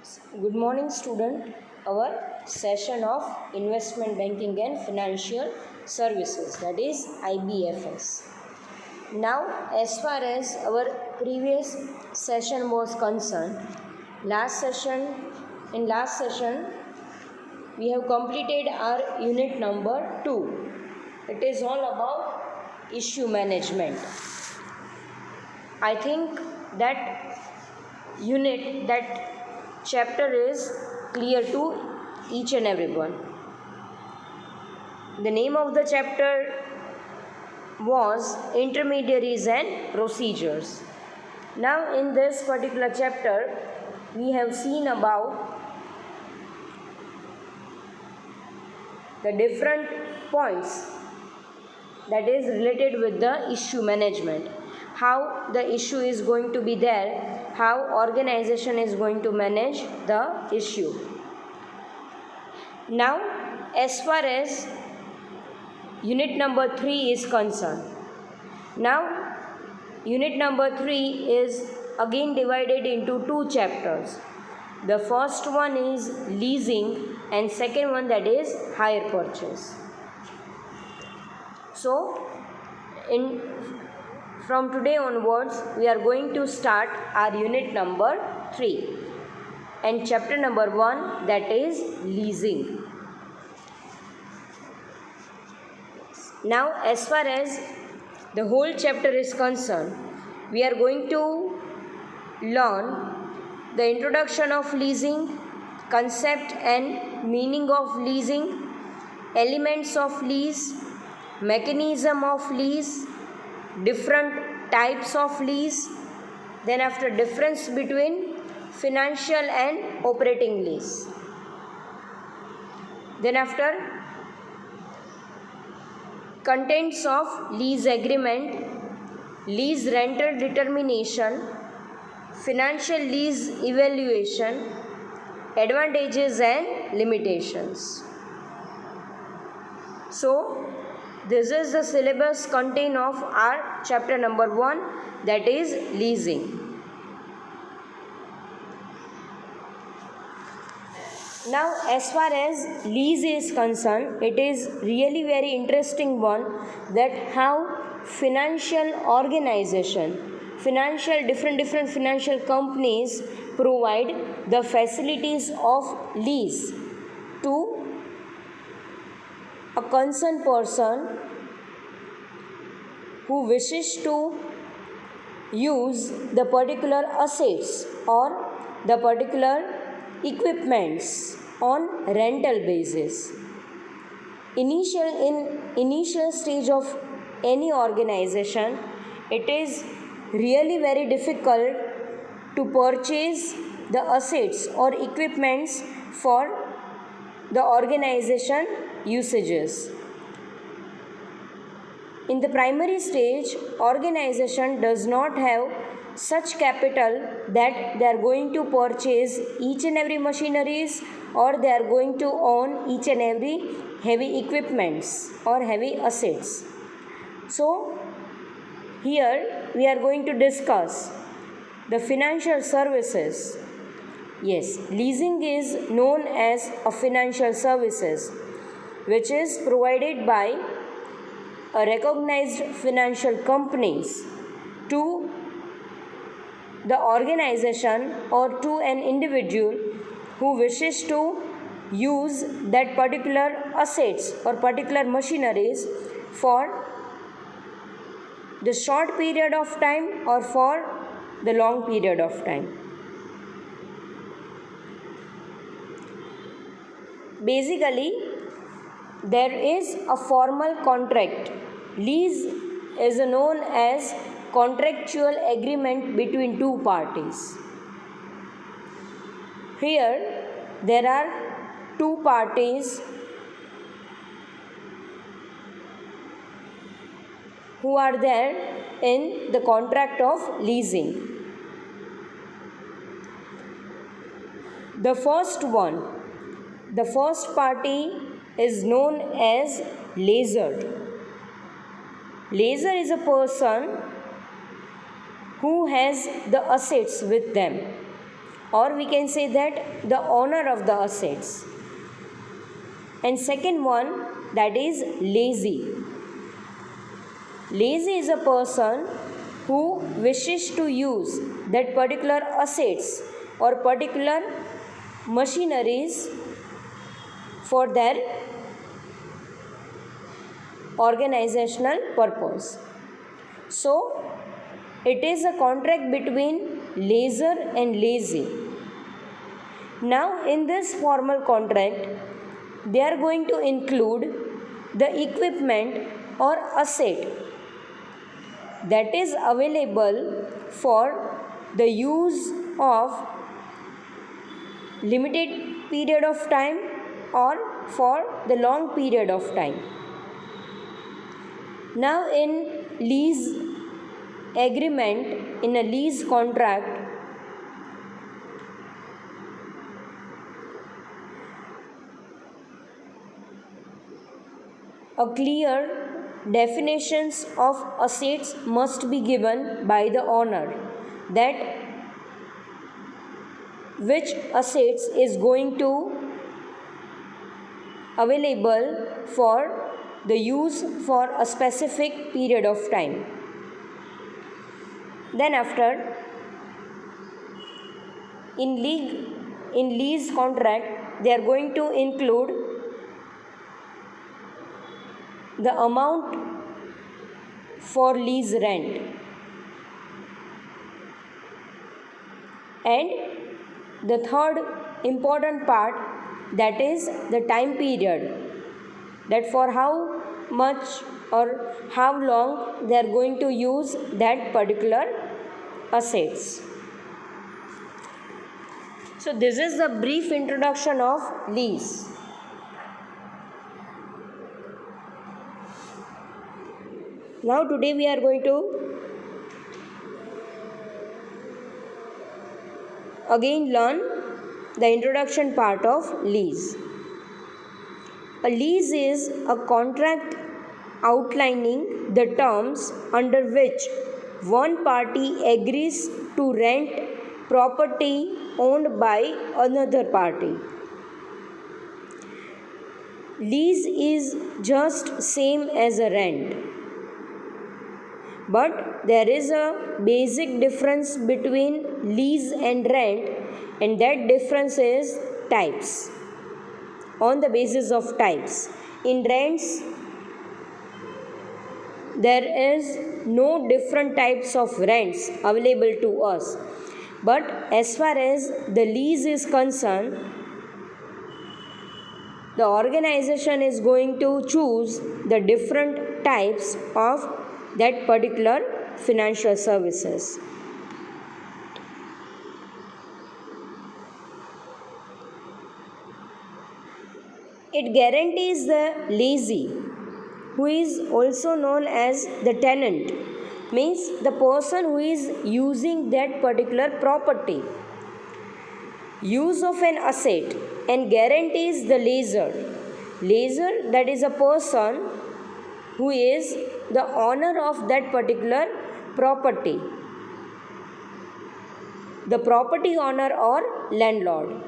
Good morning, student. Our session of investment banking and financial services, that is IBFS. Now, as far as our previous session was concerned, in last session, we have completed our unit number 2. It is all about issue management. I think that chapter is clear to each and everyone. The name of the chapter was Intermediaries and Procedures. Now in this particular chapter we have seen about the different points that is related with the issue management, how the issue is going to be there, how organization is going to manage the issue. Now, as far as unit number 3 is concerned, now unit number 3 is again divided into 2 chapters. The first one is leasing and second one, that is hire purchase. So, from today onwards, we are going to start our unit number 3 and chapter number 1, that is leasing. Now, as far as the whole chapter is concerned, we are going to learn the introduction of leasing, concept and meaning of leasing, elements of lease, mechanism of lease, different types of lease, then after difference between financial and operating lease, then after contents of lease agreement, lease rental determination, financial lease evaluation, advantages and limitations. So, this is the syllabus content of our chapter number 1, that is leasing. Now, as far as lease is concerned, it is really very interesting one, that how financial organization, different financial companies provide the facilities of lease to a concerned person who wishes to use the particular assets or the particular equipments on rental basis. In initial stage of any organization, it is really very difficult to purchase the assets or equipments for the organization usages. In the primary stage, organization does not have such capital that they are going to purchase each and every machineries, or they are going to own each and every heavy equipments or heavy assets. So, here we are going to discuss the financial services. Yes, leasing is known as a financial services, which is provided by a recognized financial companies to the organization or to an individual who wishes to use that particular assets or particular machineries for the short period of time or for the long period of time. Basically, there is a formal contract. Lease is known as contractual agreement between two parties. Here, there are two parties who are there in the contract of leasing. The first party is known as lessor. Lessor is a person who has the assets with them. or we can say that the owner of the assets. And second one, that is lazy. Lazy is a person who wishes to use that particular assets or particular machineries for their organizational purpose. So it is a contract between laser and lazy. Now in this formal contract, they are going to include the equipment or asset that is available for the use of limited period of time or for the long period of time. Now in lease agreement, in a lease contract, a clear definitions of assets must be given by the owner, that which assets is going to available for the use for a specific period of time. Then after, in lease contract, they are going to include the amount for lease rent, and the third important part, that is the time period, that for how much or how long they are going to use that particular assets. So this is the brief introduction of lease. Now today we are going to again learn the introduction part of lease. A lease is a contract outlining the terms under which one party agrees to rent property owned by another party. Lease is just same as a rent, but there is a basic difference between lease and rent, and that difference is types. On the basis of types, in rents there is no different types of rents available to us, but as far as the lease is concerned, the organization is going to choose the different types of that particular financial services. It guarantees the lessee, who is also known as the tenant, means the person who is using that particular property, use of an asset, and guarantees the lessor. Lessor, that is a person who is the owner of that particular property, the property owner or landlord.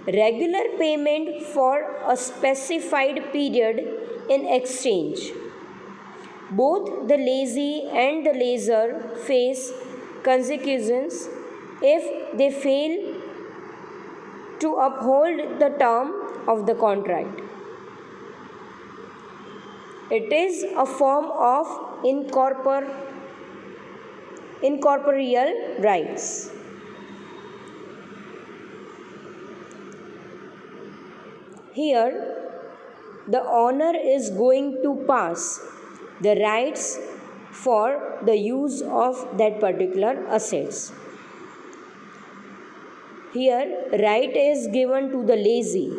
Regular payment for a specified period in exchange. Both the lessee and the lessor face consequences if they fail to uphold the term of the contract. It is a form of incorporeal rights. Here, the owner is going to pass the rights for the use of that particular assets. Here, right is given to the lessee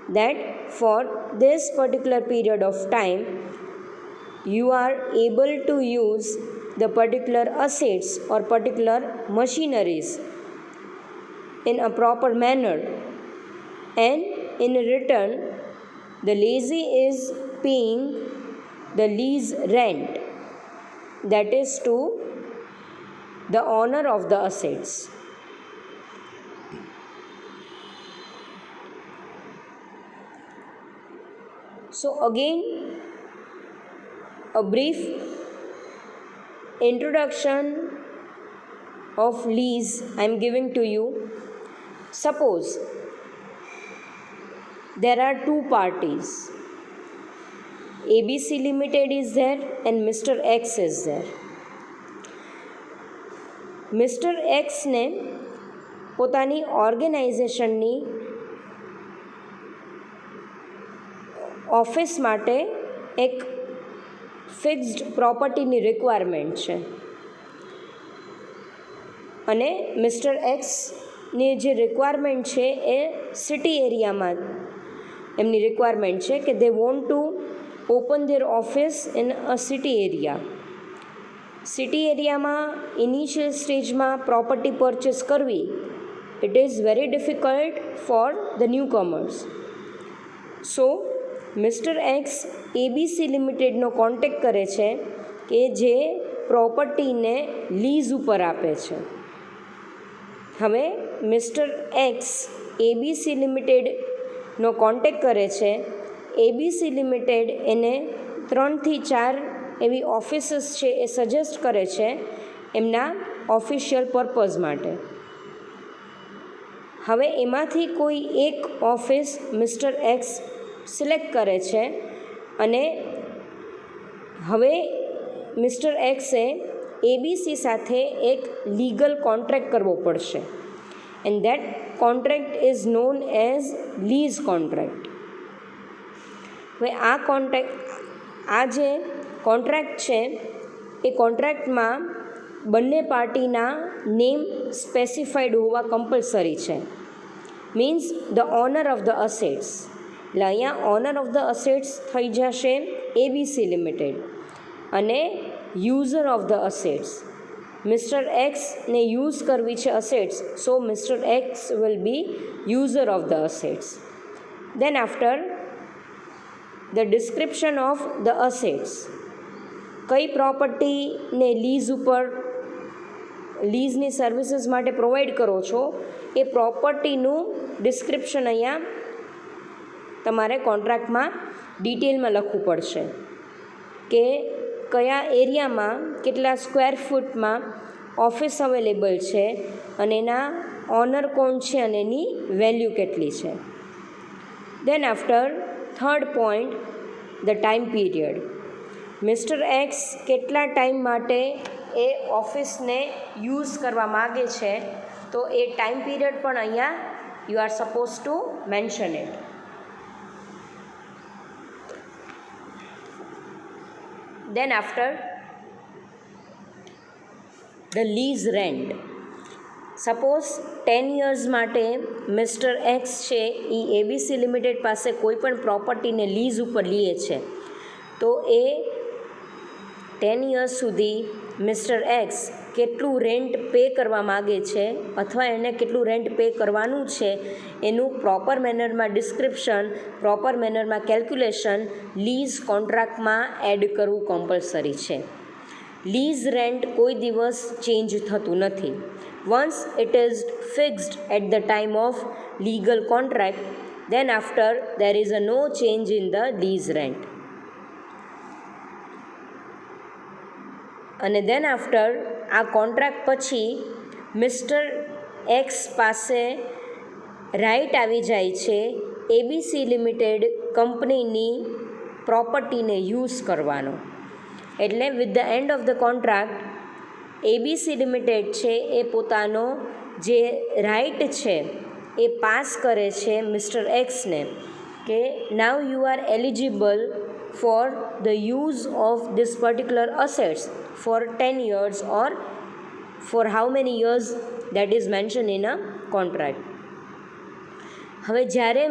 that for this particular period of time, you are able to use the particular assets or particular machineries in a proper manner, and in return, the lessee is paying the lease rent, that is to the owner of the assets. So again, a brief introduction of lease I am giving to you. Suppose there are two parties, ABC Limited is there and Mr. X is there. Mr. X ને પોતાની ઓર્ગેનાઇઝેશનની office માટે એક fixed પ્રોપર્ટીની requirement છે અને mister એક્સની જે requirement છે એ city એરિયામાં એમની રિક્વાયરમેન્ટ છે કે they want to open their office in a city area. City એરિયામાં ઇનિશિયલ સ્ટેજમાં પ્રોપર્ટી પરચેસ કરવી it is very difficult for the newcomers. So mister X ABC લિમિટેડનો કોન્ટેક્ટ કરે છે કે જે પ્રોપર્ટીને લીઝ ઉપર આપે છે. હવે મિસ્ટર એક્સ ABC લિમિટેડનો કોન્ટેક્ટ કરે છે. ABC લિમિટેડ એને 3 થી 4 એવી ઓફિસીસ છે એ સજેસ્ટ કરે છે એમના ઓફિશિયલ પર્પઝ માટે. હવે એમાંથી કોઈ એક ઓફિસ મિસ્ટર એક્સ સિલેક્ટ કરે છે અને હવે મિસ્ટર એક્સે ABC સાથે એક લીગલ કોન્ટ્રાક્ટ કરવો પડશે and that contract is known as lease contract. હવે આ જે કોન્ટ્રાક્ટ છે એ કોન્ટ્રાક્ટમાં બંને પાર્ટીના નેમ સ્પેસિફાઈડ હોવા કમ્પલસરી છે. Means the owner of the assets. એટલે અહીંયા ઓનર ઓફ ધ અસેટ્સ થઈ જશે ABC લિમિટેડ અને user of the assets mister એક્સને યુઝ કરવી છે assets, so mister X will be user of the assets. Then after the description of the assets. કઈ પ્રોપર્ટીને લીઝ ઉપર લીઝની સર્વિસીસ માટે પ્રોવાઈડ કરો છો એ પ્રોપર્ટીનું ડિસ્ક્રિપ્શન અહીંયા તમારે કોન્ટ્રાક્ટમાં ડિટેલમાં લખવું પડશે કે કયા એરિયામાં કેટલા સ્ક્વેર ફૂટમાં ઓફિસ અવેલેબલ છે અને એના ઓનર કોણ છે અને એની વેલ્યુ કેટલી છે. Then after third point, the time period. Mister X કેટલા ટાઈમ માટે એ ઓફિસને યુઝ કરવા માગે છે તો એ ટાઈમ પીરિયડ પણ અહીંયા you are suppose to mention it. Then after the lease rent. Suppose 10 years માટે મિસ્ટર એક્સ છે એ ABC લિમિટેડ પાસે કોઈ પણ પ્રોપર્ટીને લીઝ ઉપર લે છે તો એ 10 years સુધી મિસ્ટર એક્સ કેટલું રેન્ટ પે કરવા માગે છે અથવા એને કેટલું રેન્ટ પે કરવાનું છે એનું પ્રોપર મેનરમાં ડિસ્ક્રિપ્શન, પ્રોપર મેનરમાં કેલ્ક્યુલેશન લીઝ કોન્ટ્રાક્ટમાં એડ કરવું કમ્પલસરી છે. લીઝ રેન્ટ કોઈ દિવસ ચેન્જ થતું નથી. Once it is fixed at the time of legal contract, then after there is a no change in the lease rent. અને દેન આફ્ટર આ કોન્ટ્રાક્ટ પછી મિસ્ટર એક્સ પાસે રાઇટ આવી જાય છે ABC લિમિટેડ કંપનીની પ્રોપર્ટીને યુઝ કરવાનો. એટલે with the end of the contract ABC limited છે એ પોતાનો જે રાઇટ છે એ પાસ કરે છે મિસ્ટર એક્સને કે now you are eligible for the use of this particular assets for 10 years or for how many years that is mentioned in a contract. હવે જ્યારે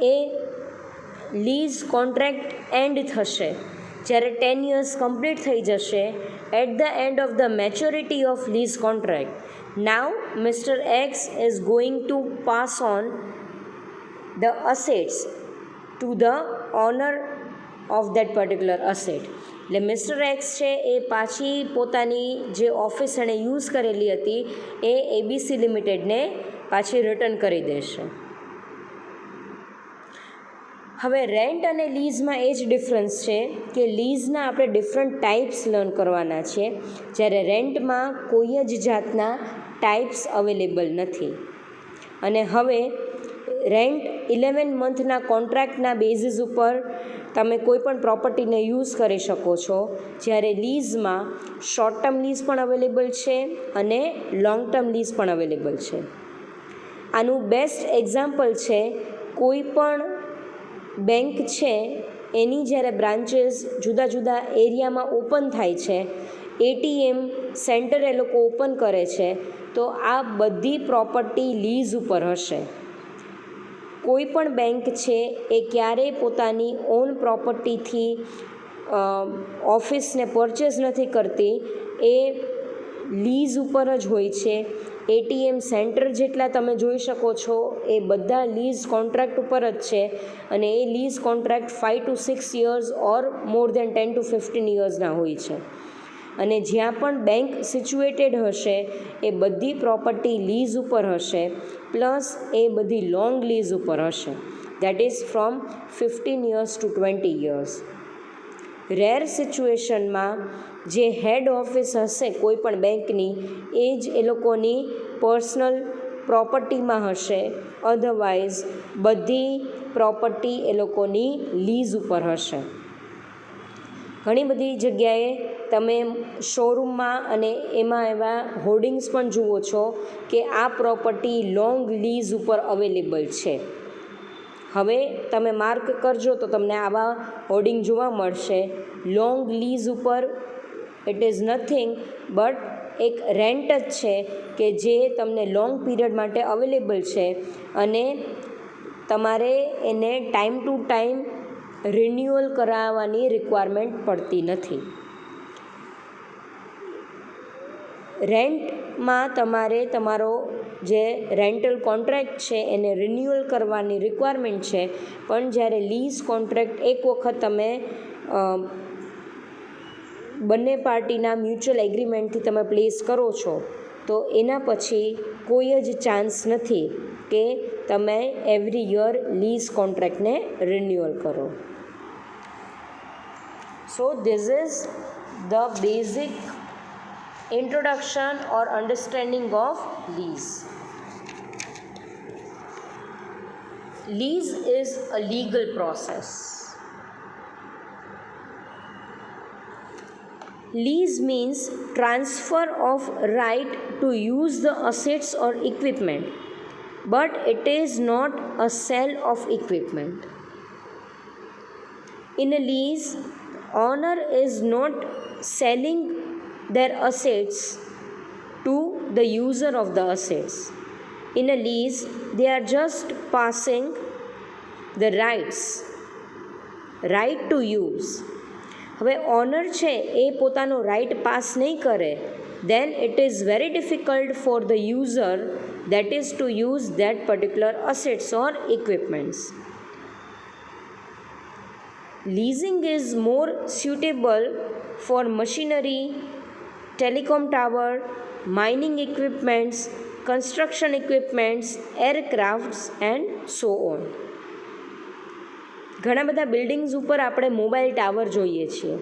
એ lease contract and થશે, જ્યારે 10 years કમ્પ્લીટ થઈ જશે, at the end of the maturity of lease contract, now mister X is going to pass on the assets to the owner of that particular asset. એટલે mister X છે એ પાછી પોતાની જે ઓફિસ એણે use કરેલી હતી એ ABC લિમિટેડને પાછી રિટર્ન કરી દેશે. હવે રેન્ટ અને લીઝમાં એ જ ડિફરન્સ છે કે લીઝના આપણે ડિફરન્ટ ટાઈપ્સ લર્ન કરવાના છે, જ્યારે રેન્ટમાં કોઈ જ જાતના ટાઈપ્સ અવેલેબલ નથી. અને હવે રેન્ટ 11 મંથના કોન્ટ્રાક્ટના બેઝિસ ઉપર તમે કોઈ પણ પ્રોપર્ટીને યુઝ કરી શકો છો, જ્યારે લીઝમાં શોર્ટ ટર્મ લીઝ પણ અવેલેબલ છે અને લોંગ ટર્મ લીઝ પણ અવેલેબલ છે. આનું બેસ્ટ એક્ઝામ્પલ છે કોઈ પણ બેંક છે એની જ્યારે બ્રાન્ચીસ જુદા જુદા એરિયામાં ઓપન થાય છે, એટીએમ સેન્ટર એ લોકો ઓપન કરે છે, તો આ બધી પ્રોપર્ટી લીઝ ઉપર હશે. કોઈ પણ બેંક છે એ ક્યારેય પોતાની ઓન પ્રોપર્ટીથી ઓફિસને પરચેસ નથી કરતી, એ લીઝ ઉપર જ હોય છે. એટીએમ સેન્ટર જેટલા તમે જોઈ શકો છો એ બધા લીઝ કોન્ટ્રાક્ટ ઉપર જ છે, અને એ lease contract 5 to 6 years or more than 10 to 15 yearsના હોય છે. અને જ્યાં પણ બેંક સિચ્યુએટેડ હશે એ બધી પ્રોપર્ટી લીઝ ઉપર હશે, પ્લસ એ બધી લોંગ લીઝ ઉપર હશે, that is from 15 years to 20 years. Rare સિચ્યુએશનમાં જે હેડ ઓફિસ હશે કોઈ પણ બેંકની એ જ એ લોકોની પર્સનલ પ્રોપર્ટીમાં હશે, અધરવાઇઝ બધી પ્રોપર્ટી એ લોકોની લીઝ ઉપર હશે. ઘણી બધી જગ્યાએ તમે શોરૂમમાં અને એમાં એવા હોર્ડિંગ્સ પણ જુઓ છો કે આ પ્રોપર્ટી લોંગ લીઝ ઉપર અવેલેબલ છે. હવે તમે માર્ક કરજો તો તમને આવા હોર્ડિંગ જોવા મળશે. લોંગ લીઝ ઉપર ઇટ ઇઝ નથિંગ બટ એક રેન્ટ જ છે કે જે તમને લોંગ પીરિયડ માટે અવેલેબલ છે, અને તમારે એને ટાઈમ ટુ ટાઈમ રિન્યુઅલ કરાવવાની રિક્વાયરમેન્ટ પડતી નથી. રેન્ટમાં તમારે તમારો જે રેન્ટલ કોન્ટ્રાક્ટ છે એને રિન્યુઅલ કરવાની રિક્વાયરમેન્ટ છે, પણ જ્યારે લીઝ કોન્ટ્રાક્ટ એક વખત તમે બંને પાર્ટીના મ્યુચ્યુઅલ એગ્રીમેન્ટથી તમે પ્લેસ કરો છો તો એના પછી કોઈ જ ચાન્સ નથી કે તમે એવરી યર લીઝ કોન્ટ્રાક્ટને રિન્યુઅલ કરો. So this is the basic introduction or understanding of lease. Lease is a legal process. Lease means transfer of right to use the assets or equipment, but it is not a sale of equipment. In a lease, owner is not selling their assets to the user of the assets. In a lease, they are just passing the right to use. હવે honour છે એ પોતાનો right pass નહીં કરે, then it is very difficult for the user, that is to use that particular assets or equipments. Leasing is more suitable for machinery, telecom tower, mining equipments, construction equipments, aircrafts and so on. ઘણા બધા buildings ઉપર આપણે mobile tower જોઈએ છીએ,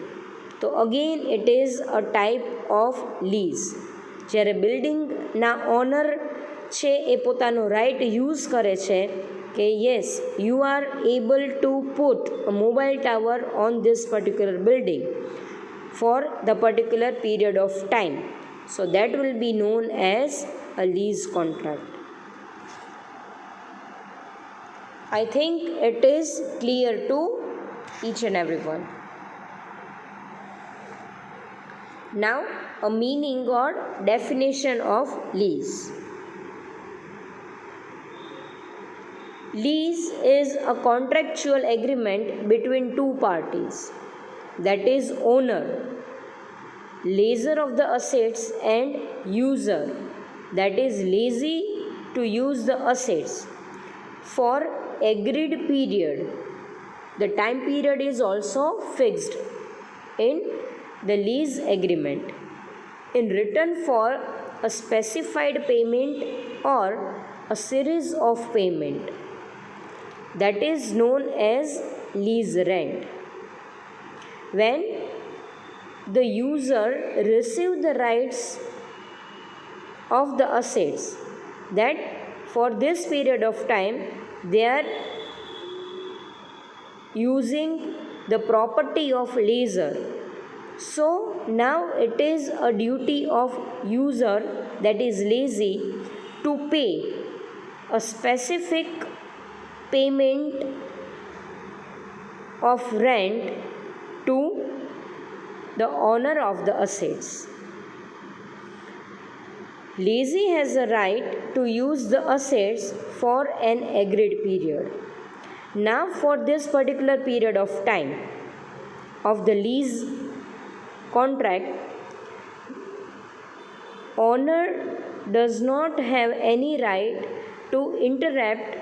તો again it is a type of lease. જ્યારે બિલ્ડિંગના honour છે એ પોતાનો રાઇટ યુઝ કરે છે કે yes you are able to put a mobile tower on this particular building for the particular period of time. So that will be known as a lease contract. I think it is clear to each and everyone. Now a meaning or definition of lease. Lease is a contractual agreement between two parties, that is owner, lessor of the assets, and user, that is lessee to use the assets, for agreed period. The time period is also fixed in the lease agreement, in return for a specified payment or a series of payment. that is known as lease rent. When the user receives the rights of the assets, that for this period of time they are using the property of leaser. So now it is a duty of user, that is lessee, to pay a specific payment of rent to the owner of the assets. Lessee has a right to use the assets for an agreed period. Now, for this particular period of time of the lease contract, owner does not have any right to interrupt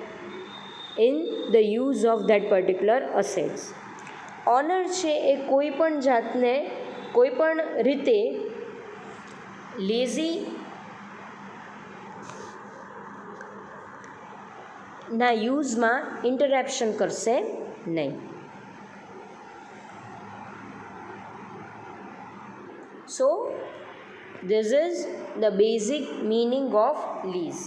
in the use of that particular assets. Owner છે એ કોઈ પણ જાતને કોઈ પણ રીતે lazy ના યુઝમાં interruption કરશે નહીં. So this is the basic meaning of lease.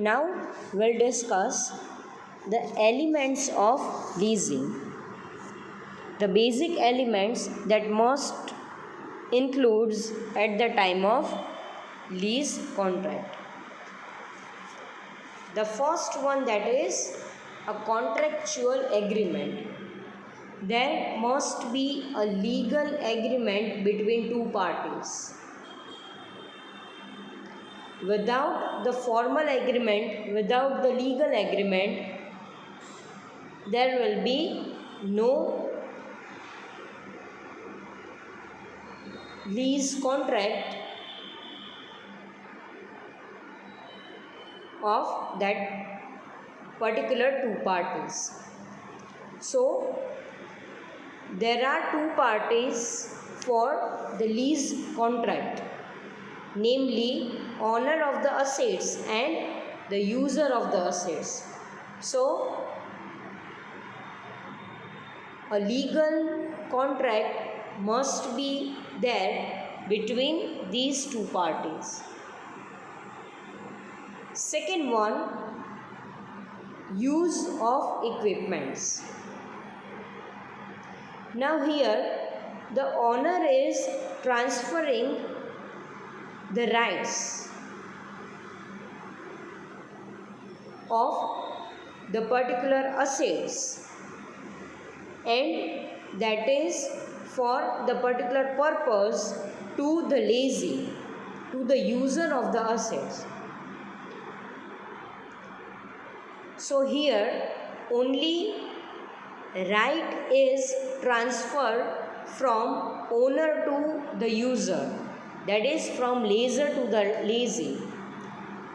Now we'll discuss the elements of leasing. The basic elements that must includes at the time of lease contract. The first one, that is a contractual agreement. There must be a legal agreement between two parties. Without the formal agreement, without the legal agreement, there will be no lease contract of that particular two parties. So there are two parties for the lease contract, namely owner of the assets and the user of the assets. So a legal contract must be there between these two parties. Second one, use of equipments. Now here the owner is transferring the rights of the particular assets, and that is for the particular purpose to the lessee, to the user of the assets. So here only right is transferred from owner to the user, that is from lessor to the lessee.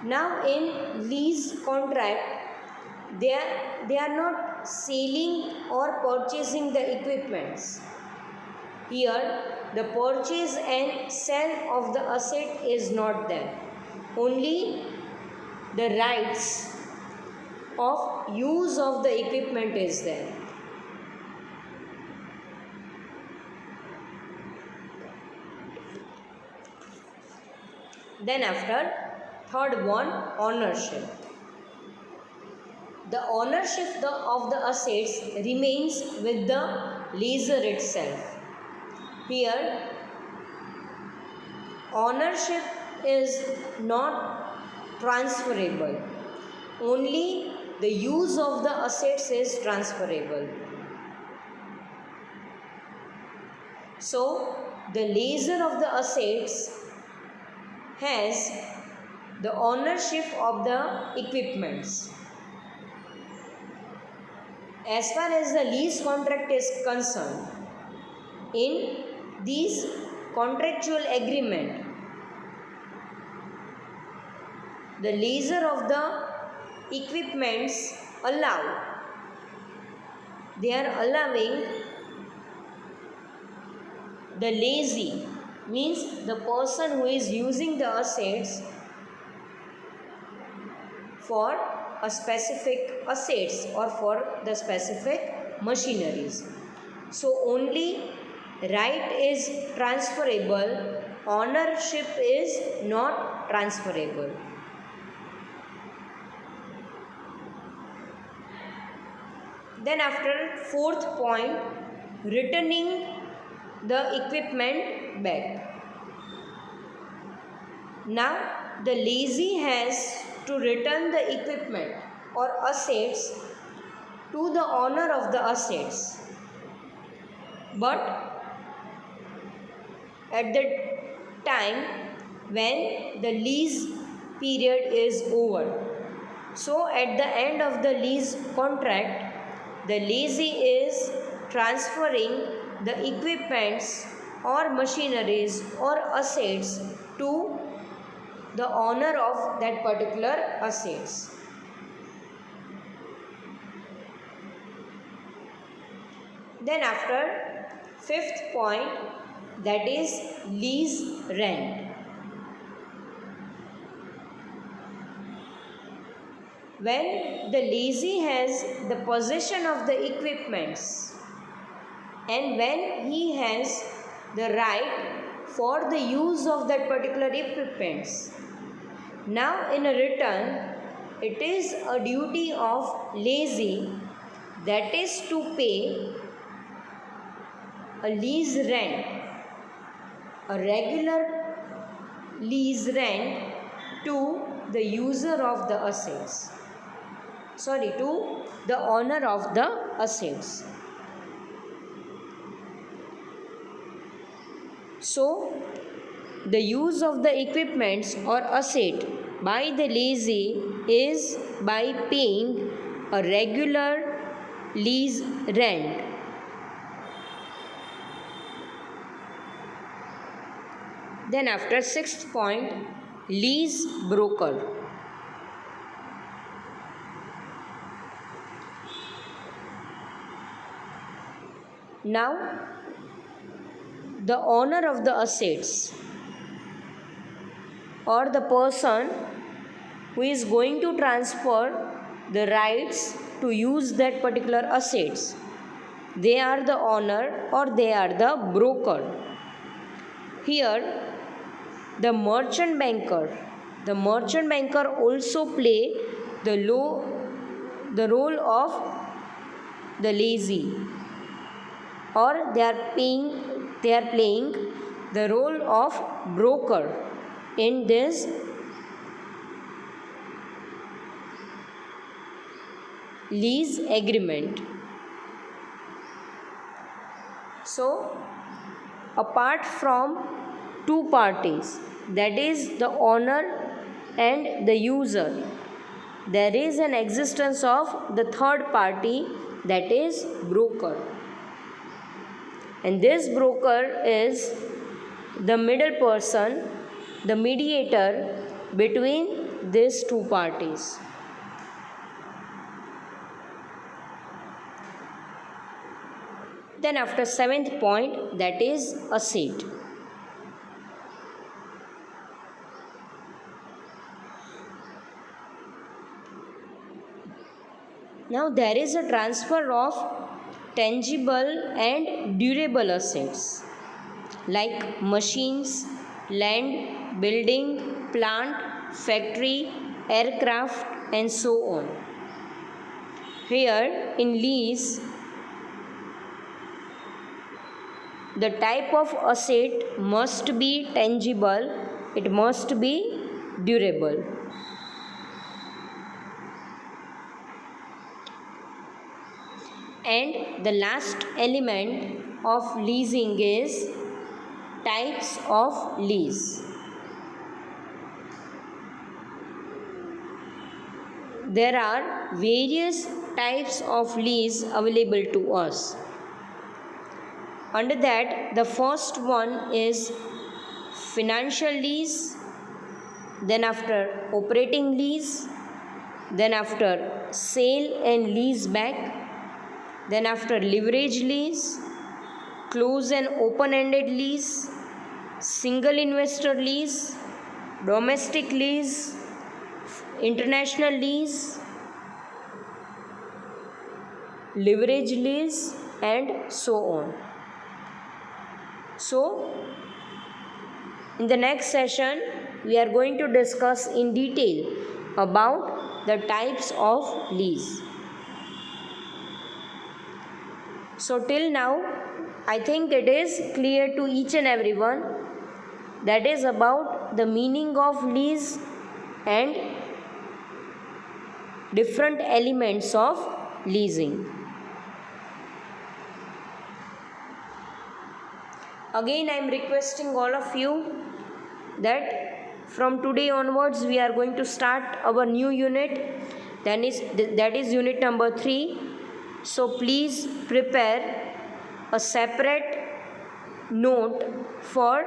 Now in lease contract, they are not selling or purchasing the equipments. Here the purchase and sale of the asset is not there. Only the rights of use of the equipment is there. Then after, third one, ownership. The ownership of the assets remains with the lessor itself. Here ownership is not transferable. Only the use of the assets is transferable. So the lessor of the assets has the ownership of the equipments. As far as the lease contract is concerned, in these contractual agreement, the lessor of the equipments they are allowing the lessee means the person who is using the assets for a specific assets or for the specific machineries. So only right is transferable, ownership is not transferable. Then after fourth point, returning the equipment back. Now the lessee has to return the equipment or assets to the owner of the assets, but at the time when the lease period is over. So at the end of the lease contract, the lessee is transferring the equipments or machineries or assets to the owner of that particular assets. Then after fifth point, that is lease rent. When the lessee has the possession of the equipments and when he has the right for the use of that particular equipments, now in a return it is a duty of lessee, that is to pay a lease rent, a regular lease rent to the user of the assets. To the owner of the assets. So the use of the equipments or asset by the lessee is by paying a regular lease rent. Then after sixth point, lease broker. Now the owner of the assets or the person who is going to transfer the rights to use that particular assets, they are the owner or they are the broker. Here the merchant banker also play the role of the lessee, or they are playing the role of broker in this lease agreement. So apart from two parties, that is the owner and the user, there is an existence of the third party, that is broker. And this broker is the middle person, the mediator between these two parties. Then after seventh point, that is asset. Now there is a transfer of tangible and durable assets like machines, land, building, plant, factory, aircraft, and so on. Here in lease, the type of asset must be tangible, it must be durable. And the last element of leasing is types of lease. There are various types of lease available to us. Under that, the first one is financial lease, then after operating lease, then after sale and lease back, then after leverage lease, close and open-ended lease, single investor lease, domestic lease, international lease, leverage lease, and so on. So, in the next session, we are going to discuss in detail about the types of lease. So, till now, I think it is clear to each and everyone, that is about the meaning of lease and different elements of leasing. Again, I am requesting all of you that from today onwards we are going to start our new unit, that is unit number 3. So please prepare a separate note for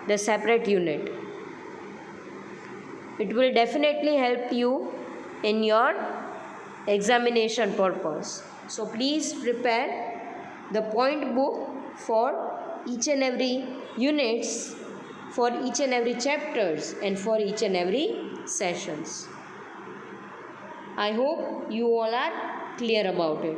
the separate unit. It will definitely help you in your examination purpose. So please prepare the point book for each and every units, for each and every chapters, and for each and every sessions. I hope you all are clear about it.